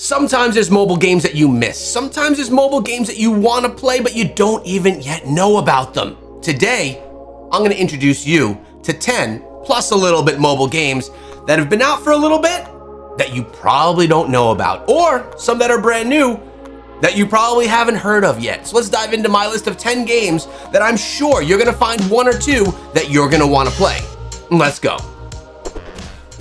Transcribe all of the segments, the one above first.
Sometimes there's mobile games that you miss. Sometimes there's mobile games that you want to play, but you don't even yet know about them. Today, I'm going to introduce you to 10 plus a little bit mobile games that have been out for a little bit that you probably don't know about, or some that are brand new that you probably haven't heard of yet. So let's dive into my list of 10 games that I'm sure you're going to find one or two that you're going to want to play. Let's go.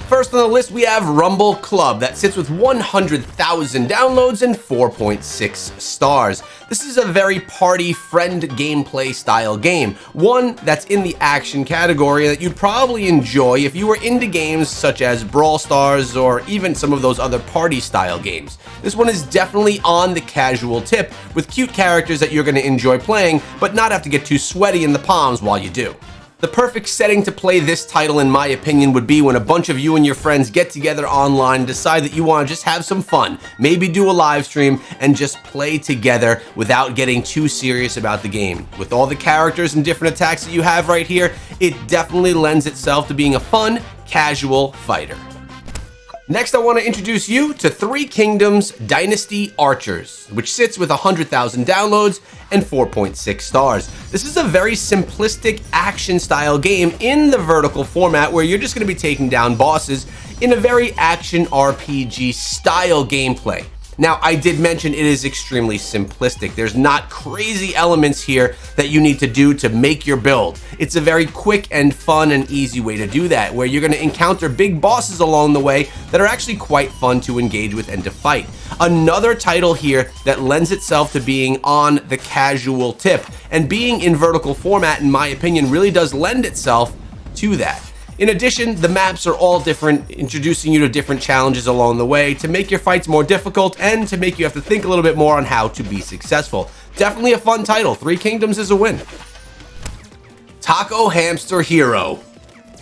First on the list, we have Rumble Club that sits with 100,000 downloads and 4.6 stars. This is a very party friend gameplay style game, one that's in the action category that you'd probably enjoy if you were into games such as Brawl Stars or even some of those other party style games. This one is definitely on the casual tip with cute characters that you're going to enjoy playing, but not have to get too sweaty in the palms while you do. The perfect setting to play this title, in my opinion, would be when a bunch of you and your friends get together online and decide that you want to just have some fun, maybe do a live stream and just play together without getting too serious about the game. With all the characters and different attacks that you have right here, it definitely lends itself to being a fun, casual fighter. Next, I want to introduce you to Three Kingdoms Dynasty Archers, which sits with 100,000 downloads and 4.6 stars. This is a very simplistic action-style game in the vertical format where you're just going to be taking down bosses in a very action RPG style gameplay. Now, I did mention it is extremely simplistic. There's not crazy elements here that you need to do to make your build. It's a very quick and fun and easy way to do that, where you're going to encounter big bosses along the way that are actually quite fun to engage with and to fight. Another title here that lends itself to being on the casual tip, and being in vertical format, in my opinion, really does lend itself to that. In addition, the maps are all different, introducing you to different challenges along the way to make your fights more difficult and to make you have to think a little bit more on how to be successful. Definitely a fun title. Three Kingdoms is a win. Taco Hamster Hero.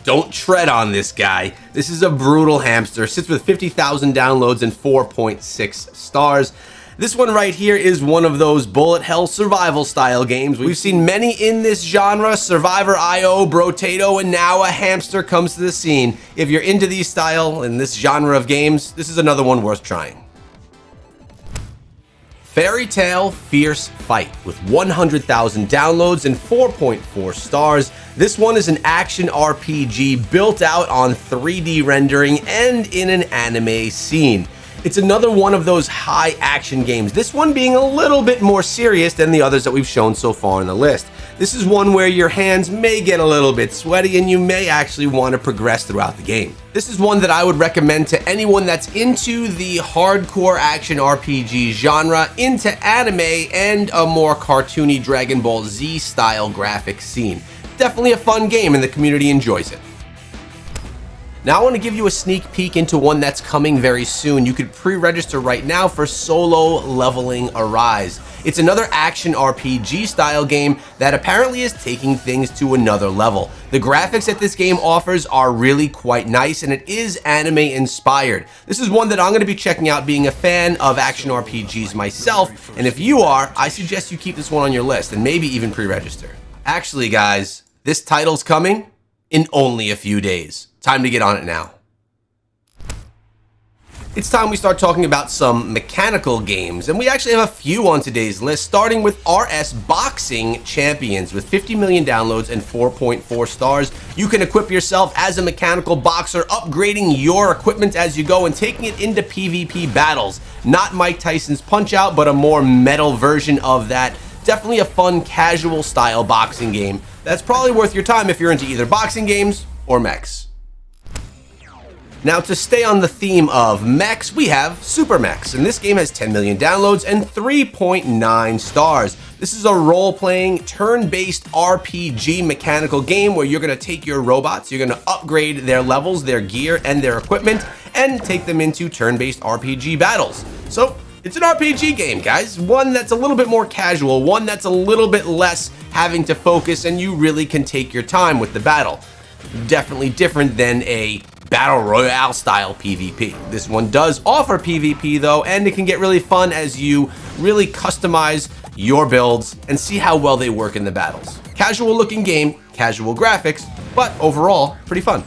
Don't tread on this guy. This is a brutal hamster. Sits with 50,000 downloads and 4.6 stars. This one right here is one of those bullet hell survival style games. We've seen many in this genre, Survivor IO, Brotato, and now a hamster comes to the scene. If you're into these style and this genre of games, this is another one worth trying. Fairy Tail Fierce Fight with 100,000 downloads and 4.4 stars. This one is an action RPG built out on 3D rendering and in an anime scene. It's another one of those high action games, this one being a little bit more serious than the others that we've shown so far on the list. This is one where your hands may get a little bit sweaty and you may actually want to progress throughout the game. This is one that I would recommend to anyone that's into the hardcore action RPG genre, into anime, and a more cartoony Dragon Ball Z style graphic scene. Definitely a fun game and the community enjoys it. Now I want to give you a sneak peek into one that's coming very soon. You could pre-register right now for Solo Leveling Arise. It's another action RPG style game that apparently is taking things to another level. The graphics that this game offers are really quite nice, and it is anime inspired. This is one that I'm going to be checking out, being a fan of action RPGs myself, and if you are, I suggest you keep this one on your list and maybe even pre-register. Actually guys, this title's coming in only a few days. Time to get on it now. It's time we start talking about some mechanical games, and we actually have a few on today's list, starting with RS Boxing Champions with 50 million downloads and 4.4 stars. You can equip yourself as a mechanical boxer, upgrading your equipment as you go and taking it into PvP battles. Not Mike Tyson's Punch-Out, but a more metal version of that. Definitely a fun, casual style boxing game that's probably worth your time if you're into either boxing games or mechs. Now, to stay on the theme of mechs, we have Super Mechs, and this game has 10 million downloads and 3.9 stars. This is a role-playing, turn-based RPG mechanical game where you're going to take your robots, you're going to upgrade their levels, their gear, and their equipment, and take them into turn-based RPG battles. So, it's an RPG game, guys. One that's a little bit more casual, one that's a little bit less having to focus, and you really can take your time with the battle. Definitely different than a Battle Royale style PvP. This one does offer PvP though, and it can get really fun as you really customize your builds and see how well they work in the battles. Casual looking game, casual graphics, but overall pretty fun.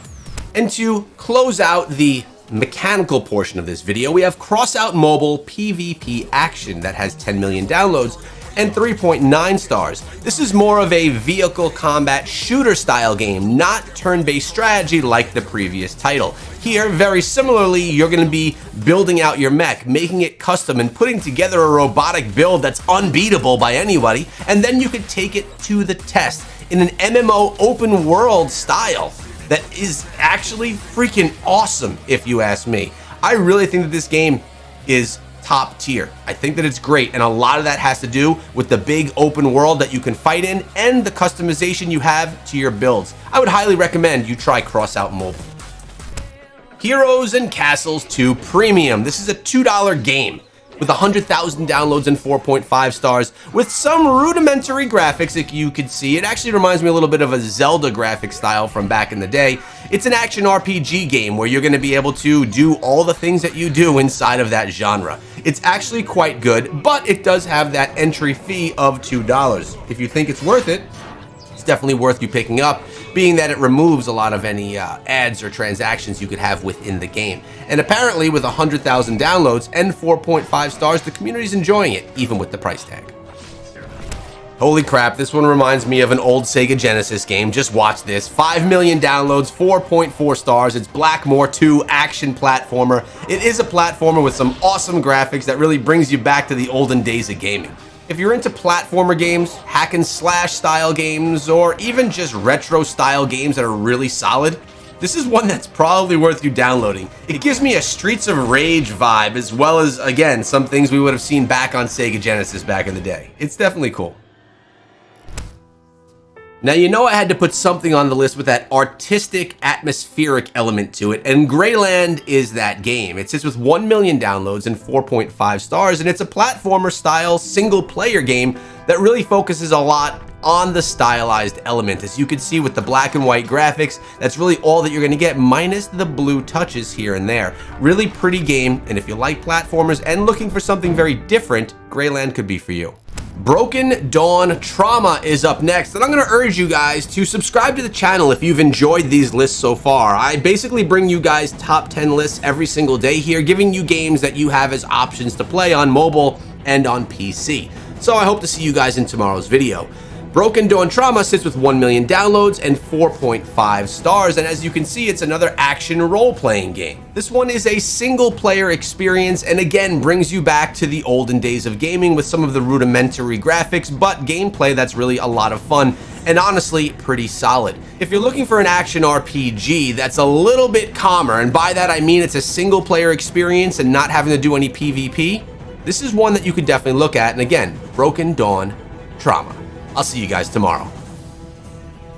And to close out the mechanical portion of this video, we have Crossout Mobile PvP Action that has 10 million downloads and 3.9 stars. This is more of a vehicle combat shooter style game, not turn-based strategy like the previous title. Here, very similarly, you're going to be building out your mech, making it custom and putting together a robotic build that's unbeatable by anybody, and then you could take it to the test in an MMO open world style that is actually freaking awesome, if you ask me. I really think that this game is top tier. I think that it's great, and a lot of that has to do with the big open world that you can fight in and the customization you have to your builds. I would highly recommend you try Crossout Mobile. Heroes and Castles 2 Premium. This is a $2 game with 100,000 downloads and 4.5 stars with some rudimentary graphics that you could see. It actually reminds me a little bit of a Zelda graphic style from back in the day. It's an action RPG game where you're going to be able to do all the things that you do inside of that genre. It's actually quite good, but it does have that entry fee of $2. If you think it's worth it, it's definitely worth you picking up, being that it removes a lot of any ads or transactions you could have within the game. And apparently with 100,000 downloads and 4.5 stars, the community's enjoying it, even with the price tag. Holy crap, this one reminds me of an old Sega Genesis game. Just watch this. 5 million downloads, 4.4 stars. It's Blackmore 2 action platformer. It is a platformer with some awesome graphics that really brings you back to the olden days of gaming. If you're into platformer games, hack and slash style games, or even just retro style games that are really solid, this is one that's probably worth you downloading. It gives me a Streets of Rage vibe, as well as, again, some things we would have seen back on Sega Genesis back in the day. It's definitely cool. Now, you know I had to put something on the list with that artistic, atmospheric element to it, and Greyland is that game. It sits with 1 million downloads and 4.5 stars, and it's a platformer-style, single-player game that really focuses a lot on the stylized element. As you can see with the black and white graphics, that's really all that you're going to get, minus the blue touches here and there. Really pretty game, and if you like platformers and looking for something very different, Greyland could be for you. Broken Dawn Trauma is up next, and I'm going to urge you guys to subscribe to the channel if you've enjoyed these lists so far. I basically bring you guys top 10 lists every single day here, giving you games that you have as options to play on mobile and on PC. So I hope to see you guys in tomorrow's video. Broken Dawn Trauma sits with 1 million downloads and 4.5 stars, and as you can see, it's another action role-playing game. This one is a single-player experience, and again, brings you back to the olden days of gaming with some of the rudimentary graphics, but gameplay that's really a lot of fun, and honestly, pretty solid. If you're looking for an action RPG that's a little bit calmer, and by that I mean it's a single-player experience and not having to do any PvP, this is one that you could definitely look at, and again, Broken Dawn Trauma. I'll see you guys tomorrow.